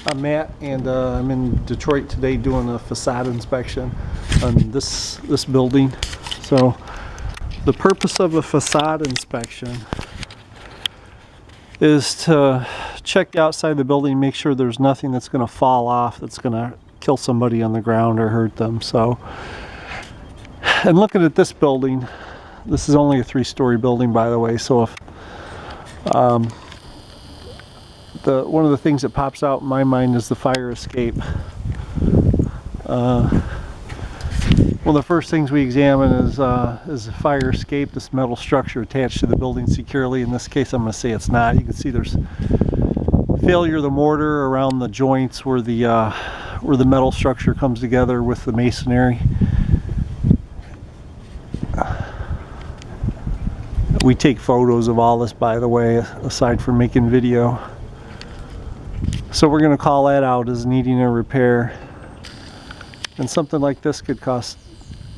I'm Matt, and I'm in Detroit today doing a facade inspection on this building. So the purpose of a facade inspection is to check outside the building, make sure there's nothing that's going to fall off that's going to kill somebody on the ground or hurt them. So, and looking at this building, this is only a 3-story building, by the way, so if one of the things that pops out in my mind is the fire escape. One of the first things we examine is the fire escape, this metal structure attached to the building securely. In this case, I'm going to say it's not. You can see there's failure of the mortar around the joints where the metal structure comes together with the masonry. We take photos of all this, by the way, aside from making video. So we're going to call that out as needing a repair. And something like this could cost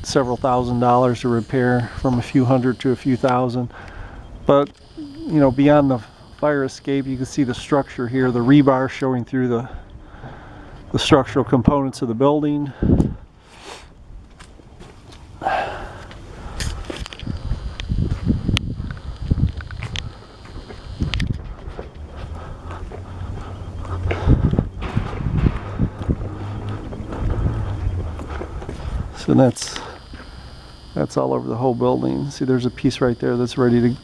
several $1,000s to repair, from a few hundred to a few thousand. But, you know, beyond the fire escape, you can see the structure here, the rebar showing through the structural components of the building. So that's all over the whole building. See, there's a piece right there that's ready to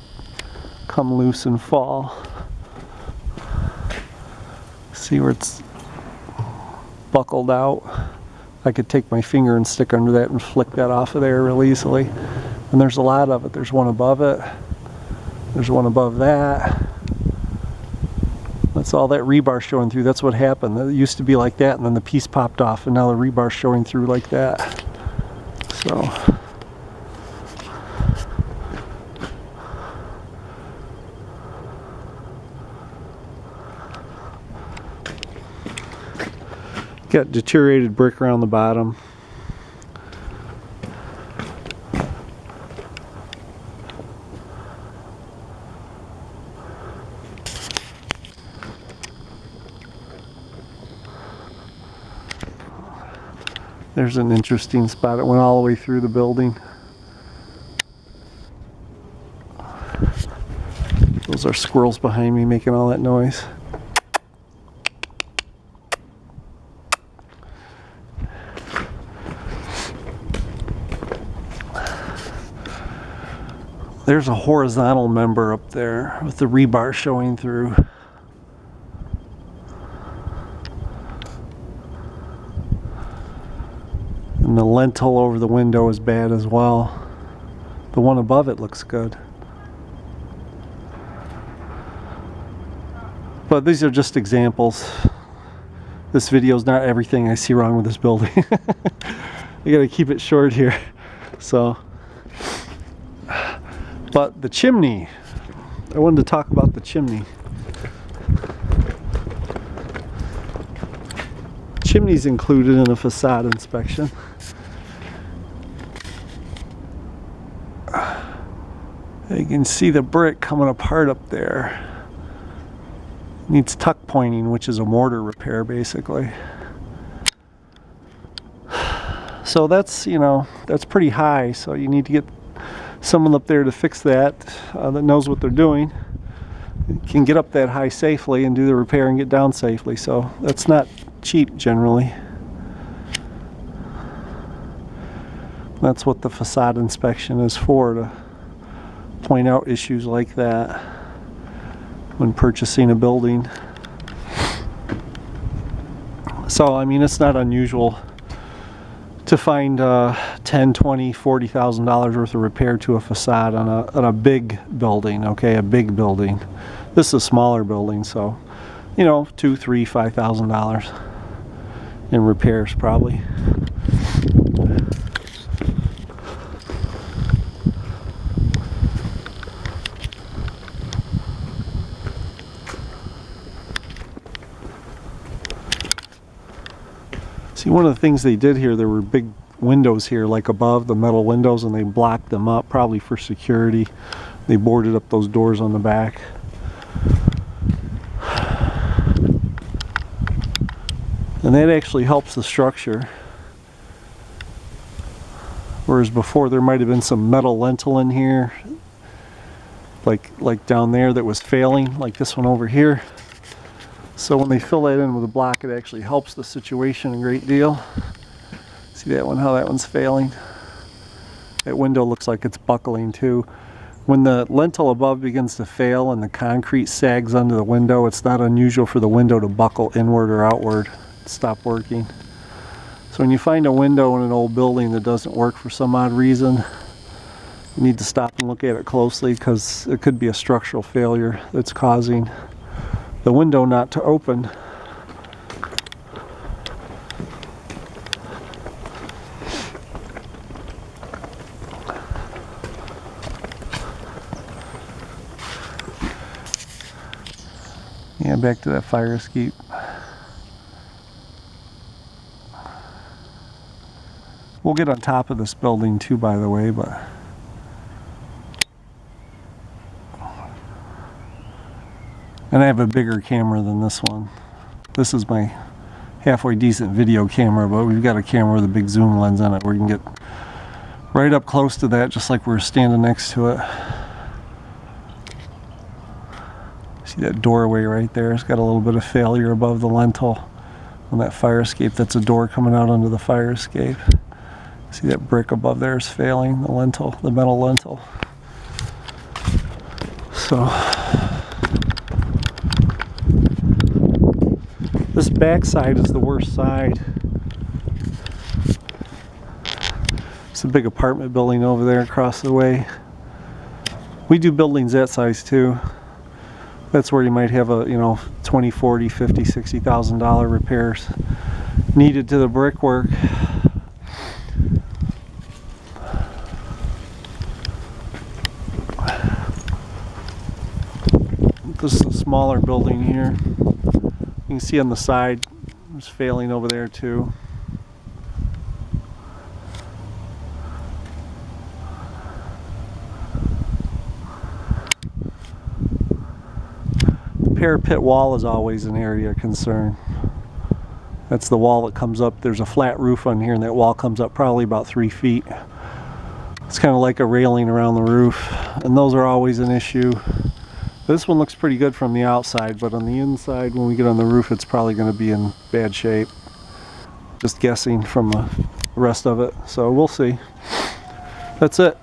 come loose and fall. See where it's buckled out? I could take my finger and stick under that and flick that off of there real easily. And there's a lot of it. There's one above it. There's one above that. That's all that rebar showing through. That's what happened. It used to be like that, and then the piece popped off, and now the rebar's showing through like that. So got deteriorated brick around the bottom. There's an interesting spot. It went all the way through the building. Those are squirrels behind me making all that noise. There's a horizontal member up there with the rebar showing through. And the lintel over the window is bad as well. The one above it looks good. But these are just examples. This video is not everything I see wrong with this building. I gotta keep it short here. So, but the chimney, I wanted to talk about the chimney. Chimney's included in a facade inspection. You can see the brick coming apart up there. Needs tuck pointing, which is a mortar repair basically. So that's, you know, that's pretty high, so you need to get someone up there to fix that, that knows what they're doing, can get up that high safely and do the repair and get down safely. So that's not cheap generally. That's what the facade inspection is for, to point out issues like that when purchasing a building. So I mean, it's not unusual to find $10,000, $20,000, $40,000 worth of repair to a facade on a big building. Okay, a big building. This is a smaller building, so you know, $2,000, $3,000, $5,000 in repairs probably. See, one of the things they did here, there were big windows here, like above the metal windows, and they blocked them up, probably for security. They boarded up those doors on the back. And that actually helps the structure. Whereas before there might have been some metal lintel in here, like down there, that was failing, like this one over here. So when they fill that in with a block, it actually helps the situation a great deal. See that one, how that one's failing? That window looks like it's buckling too. When the lintel above begins to fail and the concrete sags under the window, it's not unusual for the window to buckle inward or outward, stop working. So when you find a window in an old building that doesn't work for some odd reason, you need to stop and look at it closely, because it could be a structural failure that's causing the window not to open. Yeah, back to that fire escape. We'll get on top of this building too, by the way, but and I have a bigger camera than this one. This is my halfway decent video camera, but we've got a camera with a big zoom lens on it where you can get right up close to that, just like we're standing next to it. See that doorway right there? It's got a little bit of failure above the lintel on that fire escape. That's a door coming out under the fire escape. See that brick above there is failing, the lintel, the metal lintel. So this back side is the worst side. It's a big apartment building over there across the way. We do buildings that size too. That's where you might have a, you know, $20, $40, $50, $60,000 repairs needed to the brickwork. This is a smaller building here. You can see on the side it's failing over there too. The parapet wall is always an area of concern. That's the wall that comes up. There's a flat roof on here, and that wall comes up probably about 3 feet. It's kind of like a railing around the roof, and those are always an issue. This one looks pretty good from the outside, but on the inside, when we get on the roof, it's probably going to be in bad shape. Just guessing from the rest of it, so we'll see. That's it.